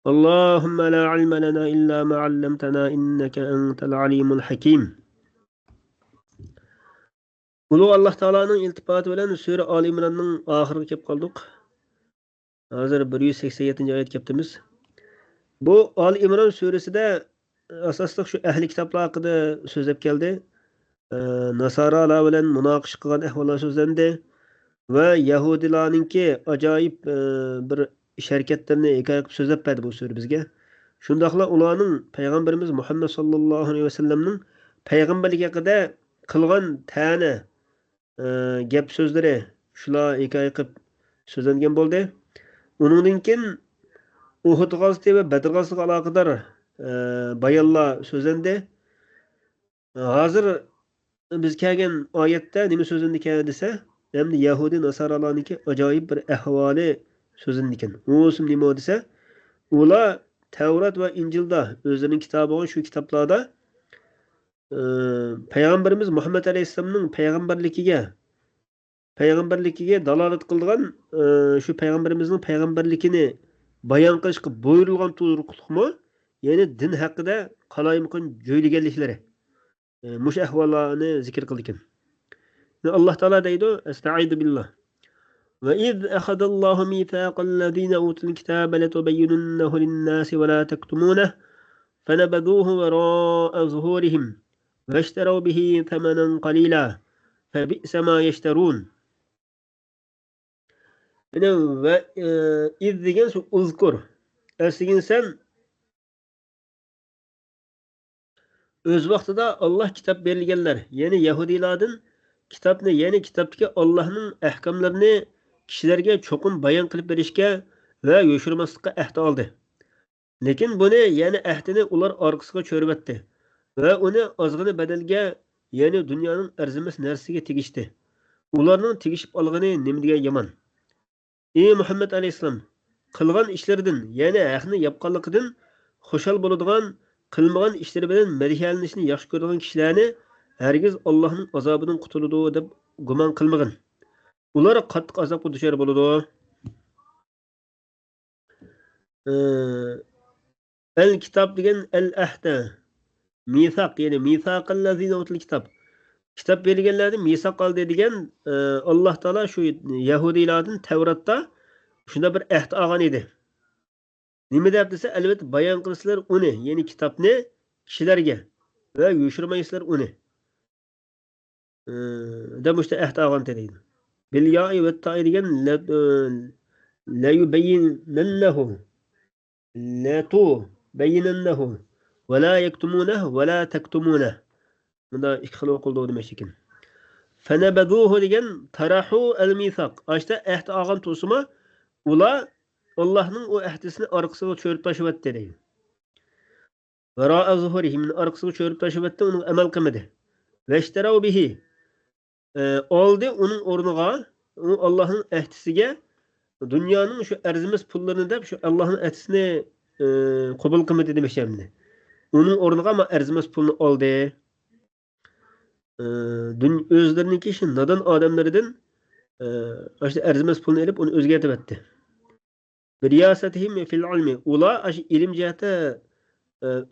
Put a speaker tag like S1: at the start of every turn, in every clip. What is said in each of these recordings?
S1: اللهم لا علم لنا إلا ما علمتنا إنك أنت العليم الحكيم. Ulug' Alloh taoloning iltifoti bilan sura Oli Imronning oxiriga kelib qoldik. Hozir 187-oyatga kelibmiz. Bu Oli Imron surasida asosliq shu ahli kitoblar haqida so'zlab keldi. Nasoralar bilan munoqish qilgan ahvollar so'zlandi va yahudilarningki ajoyib bir sharkatlarni hikoya qilib so'zlab berdi bu sura bizga. Shundaqla ularning payg'ambarimiz Muhammad sallallohu alayhi vasallamning payg'ambarligi haqida qilgan ta'na gap so'zlari shular hikoya qilib so'zlangan bo'ldi. Uningdan keyin Uhud g'azoti va Badr g'azosiga aloqador bayonlar so'zlandi. Hozir biz kelgan oyatda nima so'zlandi ekan desa, endi Yahudi nasoralarniki ajoyib bir ahvoli so'zlandi ekan. O'sim nima desa, ular Tavrat va Injilda o'zlarining kitobi shu kitoblarda payg'ambarimiz Muhammad alayhissalomning payg'ambarligiga dalolat qilgan shu payg'ambarimizning payg'ambarligini bayon qilishga buyurilgan turqliqmi, ya'ni din haqida qalaymaqon jo'ylaganliklari. Mush ahvollarni zikr qildi ekan. Alloh taolo deydi: "Estaizu billah. Ve iz ahadallohu mithaqallazina utul kitaba latubayyinunnahu lin-nasi ve la taktumunahu fanabaduhu wara'a zuhurihim veşteraw bihi thamanan qalila febi'sa ma yeşterun." Yine ve iz degan şu uzkur. Esligin sen öz vaqtida Allah kitap berilganlar, ya'ni Yahudilardan kitapni, ya'ni kitapdagi Allohning ahkomlarini kishilarga cho'qim bayon qilib berishga va yo'shirmaslikka ahd oldi. Lekin buni, ya'ni ahdini ular orqasiga cho'ribatdi va uni ozg'ina badalga, ya'ni dunyoning arzimas narsasiga tegishdi. Ularning tegishib olgani nima degan yomon. Ey Muhammad alayhisalom, qilgan ishlaridan, ya'ni haqni yapqanligidan xushal bo'ladigan, qilmagan ishlari bilan madhiyalanishni yaxshi ko'radigan kishilarni hargiz Allohning azobidan qutuladi deb gumon qilmagin. Ular qattiq azobga duchor bo'ladi. El kitob degan el ahda, mithaq, ya'ni mithaqallazina utul kitob. Kitob berganlarni misoq oldi degan Alloh taolo shu yahudiylardan Tavratda shunda bir ahd olgan edi. Nima deb desa, albatta bayon qilasizlar uni, ya'ni kitobni kishilarga va yo'shirmaysizlar uni. Deb o'sha ahd olgan deydi. Bil ya'i va ta'i degan la yubayyinannahu la tu bayyinannahu va la yaktumunahu va la taktumunahu. Bunda ikki xil o'qildi demek ekan. Fanabaduhu degan tarahu al-mithaq. Ashta ahd olgan to'sima ular Allohning o ahdisini orqasiga cho'rib tashlabdi deydi. Vara'a zuhurihim, orqasiga cho'rib tashlabdi, uni amal qilmadi. Veşterav bihi, oldi uning o'rniga, u Allohning ahdisiga dunyoning shu arzimas pullarini deb shu Allohning ahdisini qabul qilmadi demoqchiman. Uning o'rniga ma arzimas pulni oldi. O'zlariniki shu nodon odamlaridan o'sha arzimas pulni olib uni o'zgartirib etdi. Riyasatihim fil ilmi, ular ash ilm jihati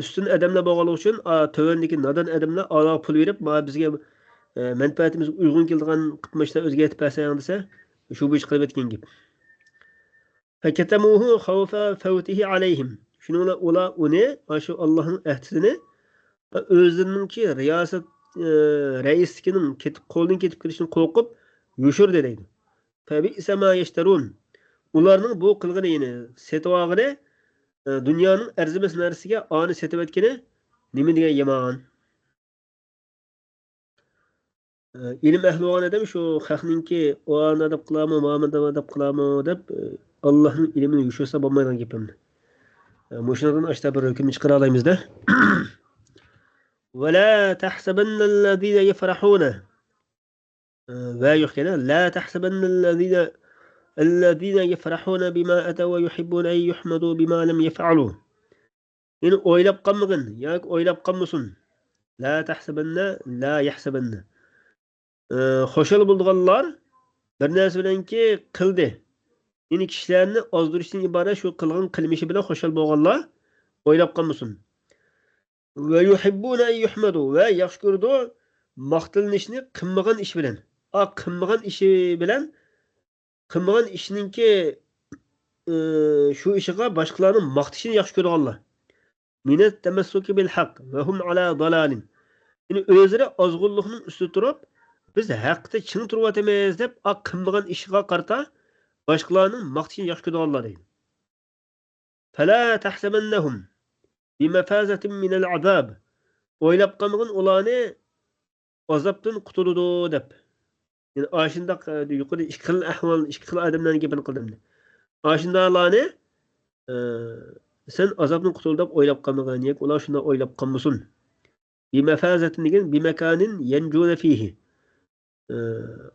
S1: üstün adamlar bo'lgani uchun tövendeki nodon adamlar ala pul berib, bizga manfaatimiz uygun keladigan qitmishlar o'zgartib bersan desa, shu bu ish qilib etgan gap. Fakatamuhu khawfa fawtihi alayhim. Shuningla ular uni shu Allohning ahdisini o'zlarininki riyosat raisligining qo'ldan ketib ketishini qo'rqib yushirdi deydi. Fabi'sa ma yashtarun. Ularning bu qilganini setib olgani dunyoning arzimas narsasiga oni setib etgani nima degan yomon. İlim ehli olan adam şu xalqninki oğan adab qilamo, Muhammed adab qilamo deb Allohning ilmini yushirsa bo'lmaydigan gapimni. Mushundan ashta bir hukm chiqara olamizda. Va la tahsabanna allazina yafrahuna. Va yo'qkana la tahsabanna allazina yafrahuna bima ataw wa yuhibbuna an yuhmadu bima lam yaf'alu. Ya'ni o'ylab qolmagin yoki o'ylab qolmasin. La tahsabanna la yahsabanna. Xo'shal bo'lganlar bir narsa bilanki qildi. Yani kişilerini azdırışdan ibaret şu kılgın kılmışı bile hoşal boğanlar oylap kalmasın. Ve yuhibbune en yuhmedu ve yaxşı gördü maqtılınışını kılmağın iş bilen. Kılmağın işi bilen kılmağın işininki şu işiga başkalarının maqtışını yaxşı gördü Allah. Minet temessuki bil haq ve hum ala dalalin. Yani özleri azgınlığının üstü durup biz haqda çın turvatemiz deb kılmağın işiga qarta başkalarının maqtışını yaxşı gördü Allah deydi. Fela tahsabannahum bimefazetin minel azab. Oylap qalmağın ulanı azaptan qutuludu deb. Yani aşında yukarı iki xil ahval, iki xil adamlarni gapini qildim. Aşındalarni sen azapdan qutuldu deb o'ylab qolmagan yak, ular shunda o'ylab qolmasin. Bimafazatin degan bimakanin yanjuna fihi.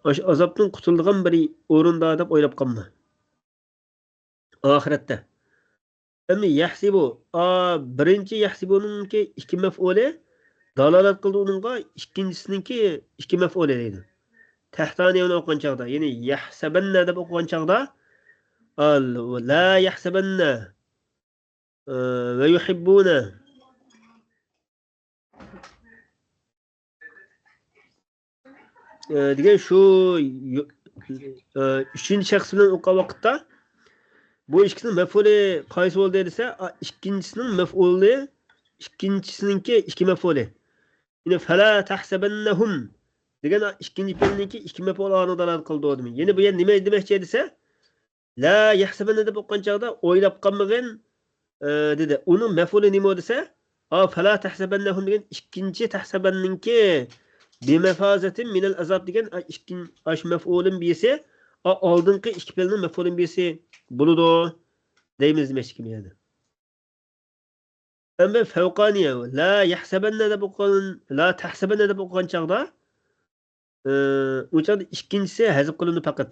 S1: Azapdan qutulgan bir o'rinda deb o'ylab qolma. Oxiratda. Endi yahsibu birinchi yahsibuningki ikki maf'uli dalolat qildi uningga, ikkinchisiningki ikki maf'uli deydi. Tahtaniyani o'qigan chaqda, ya'ni yahsabanna deb o'qigan chaqda la yahsabanna ve yuhibbuna degan shu uchinchi shaxs bilan o'qigan vaqtda bu ikkisining maf'uli qaysi bo'ldi desa, ikkinchisining maf'uli ikkinchisiningki ikki maf'uli. Yine fala tahsabannahum degan ikkinchi fe'lniki ikki maf'ul olib dalolat qildi odam. Yine bu yer nima demoqchi desa, la yahsabanna deb o'qigan chaqda o'ylab qolmagan dedi. Uning maf'uli nima desa, fala tahsabannahum degan ikkinchi tahsabanninki bimafazatin minal azab degan ikkinchi maf'ulun bisi oldingi ikki fe'lning maf'ulun bisi bo'ladi deymiz demoqchi kim yani. Ama fevqaniye la yahsabanna deb o'qigan, la tahsabanna deb o'qigan chaqda o chaqda ikkinchisi hazb qilindi faqat.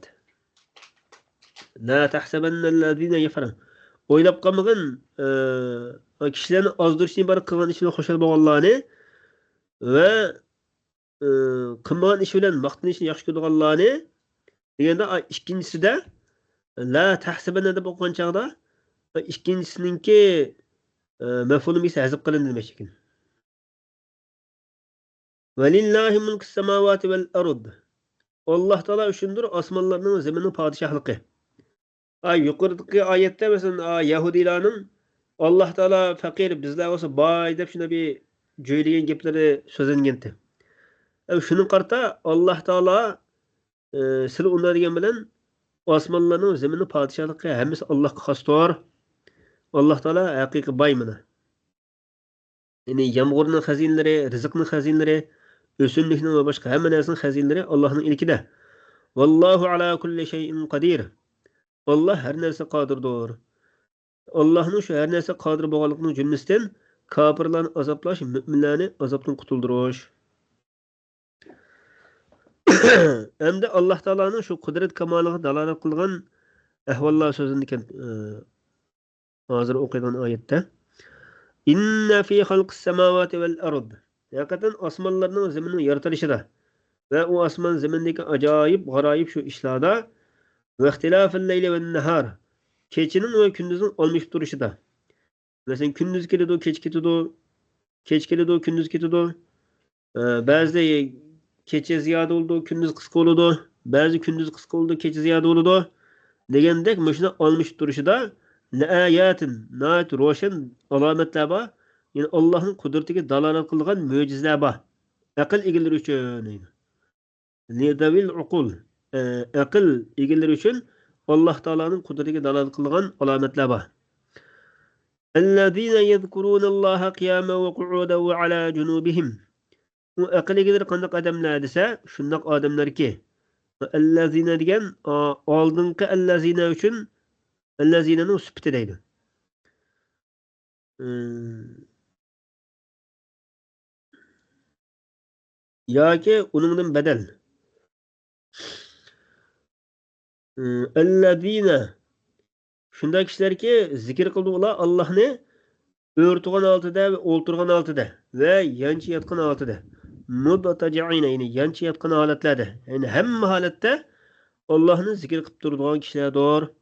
S1: La tahsabanna allazina yafran. O'ylab qolmagan kishilarni ozdirishni iborat qilgan ishini xo'shal bo'lganlarni va qilmagan ish bilan maqtanishni yaxshi ko'rganlarni deganda ikkinchisida la tahsabanna deb o'qigan chaqda ikkinchisininki maf'ulun bisi hazb qilindi demoqchi ekan. Velillahi mulku semavati vel ard. Allah Taala üçündür osmonlarning va zaminning podshohligi. Yuqoridagi oyatda masalan Yahudilarning Allah Taala faqir bizlar olsa boy deb shuna bir joylagan gaplari so'zlangandi. Shuni qarta Allah Taala sizlar undan degan bilan osmonlarning va zaminning podshohligi hammasi Allohga xosdir. Allah Taala haqiqiy boy mana. Yani yağmurning xazinalari, rizqning xazinalari, o'simlikning va boshqa hamma narsaning xazinalari Allohning ilkida. Vallohu ala kulli shay'in qodir. Allah her narsa qodirdir. Allohning shu her narsa qodir bo'lganligining jumlasidan kofirlarni azoplash, mu'minlarni azobdan qutuldirish. Hamda Alloh taolaning shu qudrat kamoliga dalolat qilgan ahvollar so'zini ekan hozir o'qigan oyatda. İnne fi halqis semavati vel ard. Hakikaten osmonlarning va zaminning yaratilishida ve o osmon zamindagi ajoyib, g'aroyib shu ishlarda ve ihtilafil leyli ve nahar. Kechining va kunduzning olmashib turishida. Mesela kunduz keladi, kech ketadi, kech keladi, kunduz ketadi. Ba'zida kecha ziyoda bo'ldi, kunduz qisqa bo'ladi. Ba'zi kunduz qisqa bo'ldi, kecha ziyoda bo'ladi. Degandek, mana olmashib turishida ayatin nayt roşan alametler var. Yani Allah'ın kudretiga dalalet kılgan mucizeler var. Akıl egeleri için. Lidavil uqul. Akıl egeleri için Allah Teala'nın kudretiga dalalet kılgan alametler var. Ellezine yezkurunallaha qiyamen ve qu'udan ve ala junubihim. Bu akıl egeleri kandak adamlar dese, şundak adamlar ki. Ellezine degan oldingi ellezine için Ellezine'nin süpti deydi. Ya ki onundan bedel. Ellezine şunday kişiler ki zikir kıldı ola Allah'ını örtüğün altıda ve olturğun altıda ve yançı yatqın altıda. Mudataci'ine yani yançı yatqın haletlerde. Yani hem halette Allah'ını zikir kılıp durduğun kişiler doğru.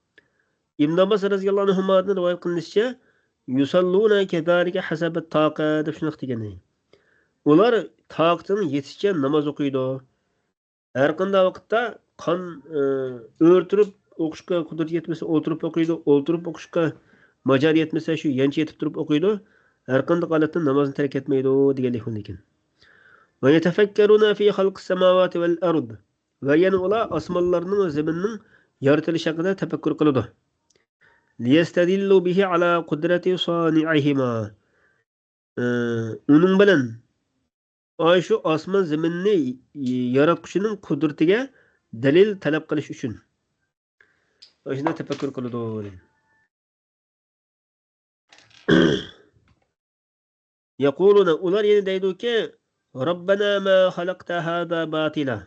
S1: İbn Abbas radıyallahu anhuma'dan rivayet kılınishicha yusalluna kezalike hasabet taqa deb shunaq degan. Ular taqatini yetishicha namoz o'qiydi. Har qanday vaqtda qon o'rtirib o'qishga qudrat yetmasa o'tirib o'qiydi, o'tirib o'qishga majol yetmasa shu yancha yetib turib o'qiydi. Har qanday holatda namozni tark etmaydi deganlik ekan. Va yatafakkaruna fi xalqis samawati val ard. Va yana ular osmonlarning va zaminning yaratilishi haqida tafakkur qiladi. Liyastadillu bihi ala qudrati sani'ihima. Uning bilan shu osmon zaminni yaratquchining qudratiga dalil talab qilish uchun. Shunda tafakkur qiladi. Yaquluna ular yana deydi-ki, Robbana ma xalaqta hada batila.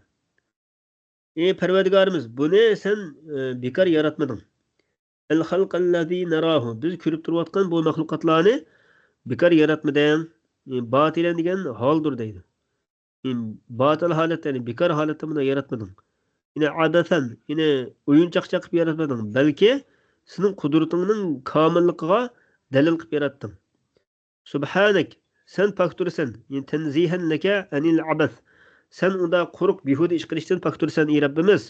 S1: Ey Parvardigorimiz, buni sen bekor yaratmading. El xalqallazi narahu. Biz ko'rib turayotgan bu mahluqotlarni bekor yaratmading. Batilan degan holdir deydi. Batil holatda, ya'ni bekor holatda buni yaratmading. Yine adathan, yine o'yinchoq qilib yaratmading, balki sening qudratingning komilligiga dalil qilib yaratding. Subhanak, sen poktursan, ya'ni tanzihan laka anil abath. Sen unda quruq behuda ish qilishdan poktursan, ey Rabbimiz.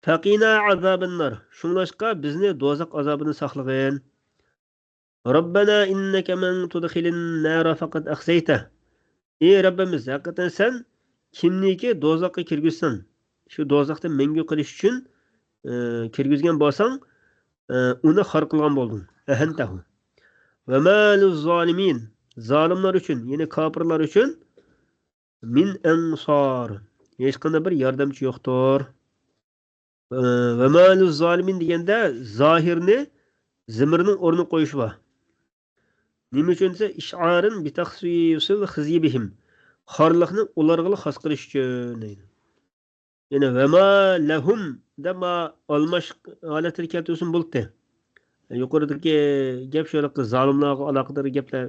S1: Faqina azabin nar. Shunglashqa bizni do'zax azobini saqlag'in. Robbana innaka man tudkhilin nara faqad akhzayta. Ey Rabbimiz, haqiqatan sen kimniki do'zaxga kirgizsan, shu do'zaxdan mengu qilish uchun kirgizgan bo'lsang, uni xor qilgan bo'lding. Ahantahu. Va maluz zolimin. Zolimlar uchun, ya'ni kofirlar uchun min ansor. Hech qanday bir yordamchi yo'qdir. Va maluz zolimin deganda zohirni zimirning o'rni qo'yish va nima uchun desa ishorin bi takhsisil xizibihim. Xorliqni ularga xos qilish uchun deydi. Ya'ni va ma lahum dema almash holatini keltirsin bo'ldi. Yuqoridagi gap shunaqa zolimlarga aloqador gaplar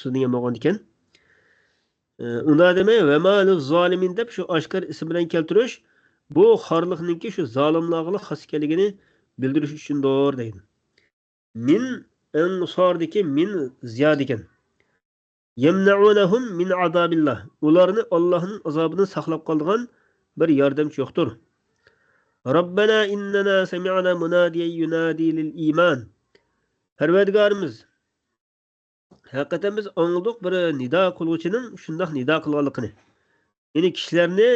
S1: sizning bo'lgan ekan. Unda demay va maluz zolimin deb shu oshkor ism bilan keltirish bu xorliqningki shu zolimlarga xos ekanligini bildirish uchundir deydi. Min ansordiki min ziyod ekan. Yemna'unahum min azabillah. Ularni Allohning azobidan saqlab qolgan bir yordamchi yo'qdir. Robbana innana sami'na munadiyan yunadi lil iman. Parvardigorimiz, haqiqatan biz anladik bir nido qiluvchining shundoq nido qilganligini. Ya'ni kishilarni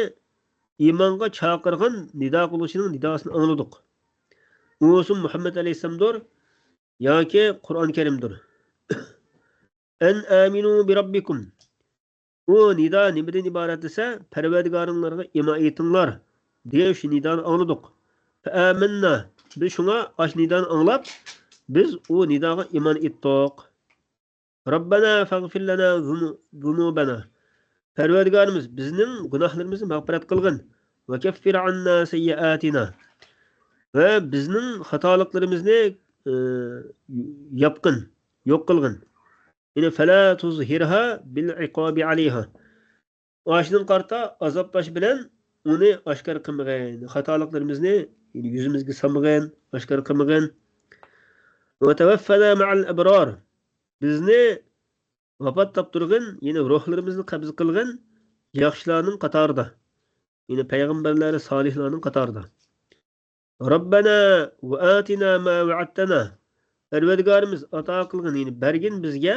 S1: iymonga chaqirgan nido qiluvchining nidosini angladik. U o'sin Muhammad alayhisalomdir yoki Qur'on Karimdir. En aminu bi rabbikum. U nido nimadan iborat desa, Parvardigoringlarga iymon etinglar degan shu nidoni angladik. Fa amanna. Biz shunga ash nidoni anglab, biz u nidoga iymon etdik. Robbana faghfir lana zunubana. Parvardigorimiz, bizning gunohlarimizni mag'firat qilgin. Va kaffir anna sayyiatina. Va bizning xatoliklarimizni yapqin, yo'q qilgin. Yine fala tuzhirha bil iqabi alayha. Oshning qarta azoblash bilan uni oshkor qilmag'in. Xatoliklarimizni yuzimizga solmag'in, oshkor qilmag'in. Va tawaffana ma'al abrar. Bizni vafot toptirg'in, yine ruhlarimizni qabz qilg'in, yaxshilarning qatorida. Yine payg'ambarlar, solihlarning qatorida. Robbana va atina ma va'adtana. Parvardigorimiz ato qilgin, yine bergin bizga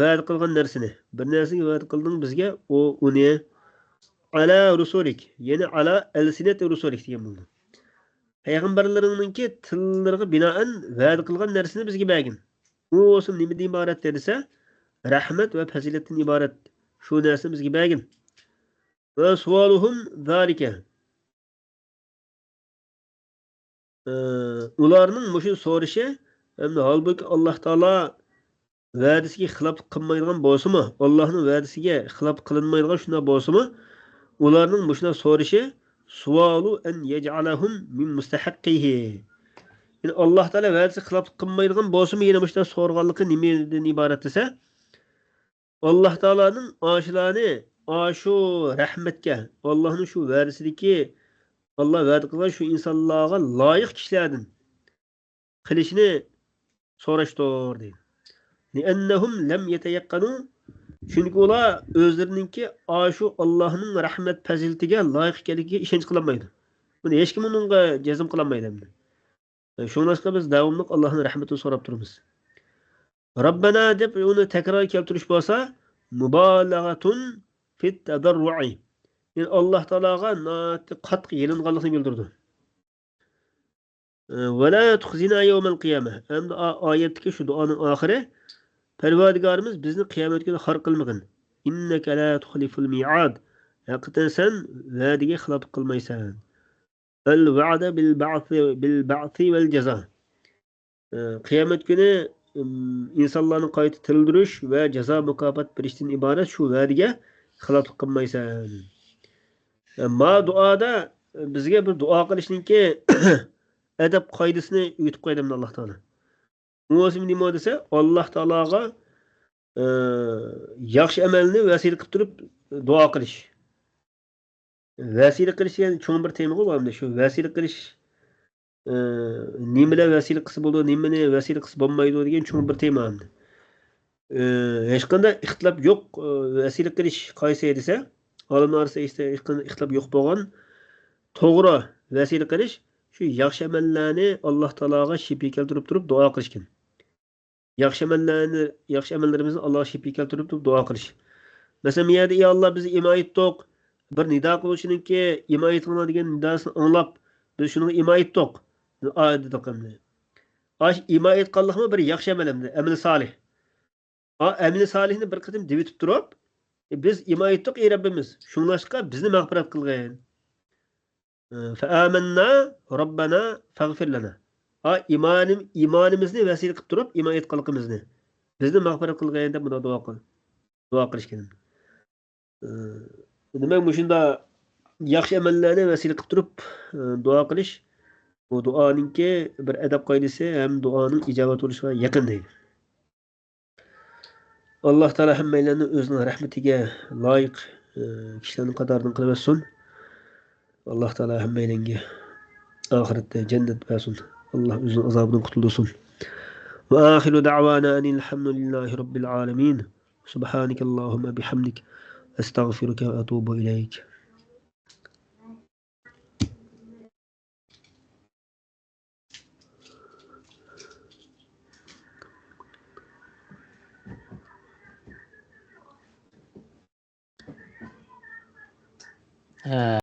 S1: va'da qilgan narsani. Bir narsaga va'da qilding bizga, uni ala rusulik, ya'ni ala alsinat rusulik degan bo'ldi. Payg'ambarlaringning tillariga binoan va'da qilgan narsani bizga bergin. U o'sin nimadan iborat desa, rahmat va fazilatdan iborat. Shu narsani bizga bergin. Va suvaluhum zalika. Ularning mushu so'rishi, hamda holbuki Alloh taolo va'dasiga xilof qilmaydigan bo'lsa-mu, Allohning va'dasiga xilof qilinmaydigan shunday bo'lsa-mu, ularning mushuna so'rishi suvalu an yaj'alahum min mustahaqqihi. Yani Alloh taolo va'dasiga xilof qilmaydigan bo'lsa-mu, yana mushuna so'rganligi nimadan iborat desa, Alloh taoloning oshilarni shu rahmatga, Allohning shu va'dasidagi Allah va'da qilgan shu insonlarga loyiq kishilardan qilishni so'rashdir deydi. Li'annahum lam yatayaqqanu chunki ular o'zlarininki shu Allohning rahmat fazilatiga loyiq ekanligiga ishonch qilolmaydi. Buni hech kim unga jazm qilolmaydi endi. Shuningdek biz davomli Allohning rahmatini so'rab turamiz. Robbana deb uni takror keltirish bo'lsa, mubolag'atun fit tadarru'i. Yani Allah Teala'ga qattiq yelinganligini bildirdi. Va la tukhzina yawmal qiyamah. Endi oyatdagi shu duoning oxiri Parvardigorimiz bizni qiyomat kuni xor qilmagin. Innaka la tuxliful mi'ad. Haqiqatan sen va'daga xilof qilmaysan. Al va'da bil ba'thi vel jaza. Qiyomat kuni insonlarni qayta tildirish va jazo mukofot berishdan iborat shu va'daga xilof qilmaysan. Ma duoda bizga bir duo qilishninki adab qoidasini o'tib qo'ydim Alloh taolo. Musim nima desa Alloh taologa yaxshi amalni vasila qilib turib duo qilish. Vasila qilish yani cho'ng bir tema bo'ladi shu vasila qilish nimalar vasila qilsa bo'ladi, nimani vasila qilsa bo'lmaydi degan cho'ng bir tema endi. Hech qanday ixtilof yo'q vasila qilish qaysi desa, olimlar orasida hech qanday ixtilof yo'q bo'lgan to'g'ri vasila qilish shu yaxshi amallarni Alloh taologa shifi keltirib turib duo qilishgan. Yaxshi amallarimizni Allohga shifi keltirib turib duo qilish. Masalan, yerda ey Alloh bizni imoyat to'q bir nido qilishninki imoyat qilma degan nidosini anglab biz shuni imoyat to'q dedi. Ash imoyat qilmoqmi bir yaxshi amalimdi, amali solih. Amali solihni bir qatim devitib turib, biz imoyat to'q ey Rabbimiz, shunlashqa bizni mag'firat qilgin. Fa amanna robbana faghfir lana. İmanimizni vasila qilib turib, imoyat qilqimizni bizni mag'firat qilgin deb buni duo qilishgan. Demak, shunda yaxshi amallarni vasila qilib turib duo qilish bu duoninki bir adab qoidasi ham duoning ijobat bo'lishiga yaqin deydi. Alloh taolo hammalarni o'zining rahmatiga loyiq kishilarning qatoridan qilib olsin. Alloh taolo hammalarga oxiratda jannat bersin. Allah o'zining azobidan qutulsin. Va axiru da'wana alhamdulillahi robbil alamin. Subhanakallahumma bihamdik astagfiruka va atubu ilayk.